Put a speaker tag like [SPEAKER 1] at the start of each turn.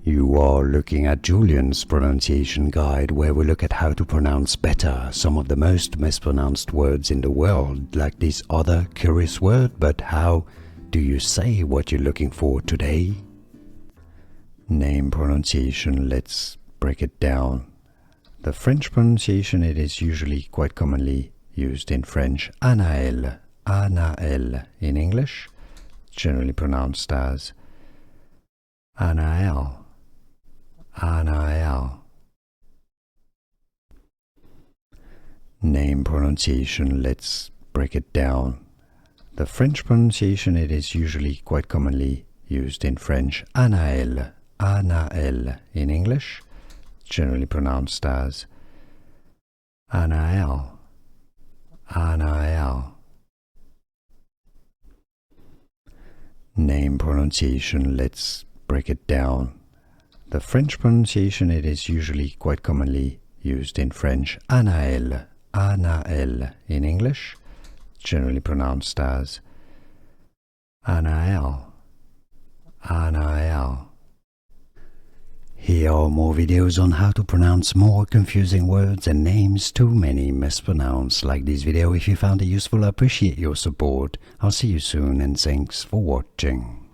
[SPEAKER 1] You are looking at Julian's pronunciation guide, where we look at how to pronounce better some of the most mispronounced words in the world, like this other curious word. But how do you say what you're looking for today? Name pronunciation, let's break it down. The French pronunciation, it is usually quite commonly used in French. Annaelle, Annaelle in English, generally pronounced as Annaelle, Annaelle. Name pronunciation, let's break it down. The French pronunciation, it is usually quite commonly used in French. Annaelle, Annaelle in English, generally pronounced as Annaelle, Annaelle. Name pronunciation, let's break it down. The French pronunciation, it is usually quite commonly used in French. Annaelle, Annaelle in English, generally pronounced as Annaelle, Annaelle. Here are more videos on how to pronounce more confusing words and names too many mispronounced. Like this video if you found it useful. I appreciate your support. I'll see you soon and thanks for watching.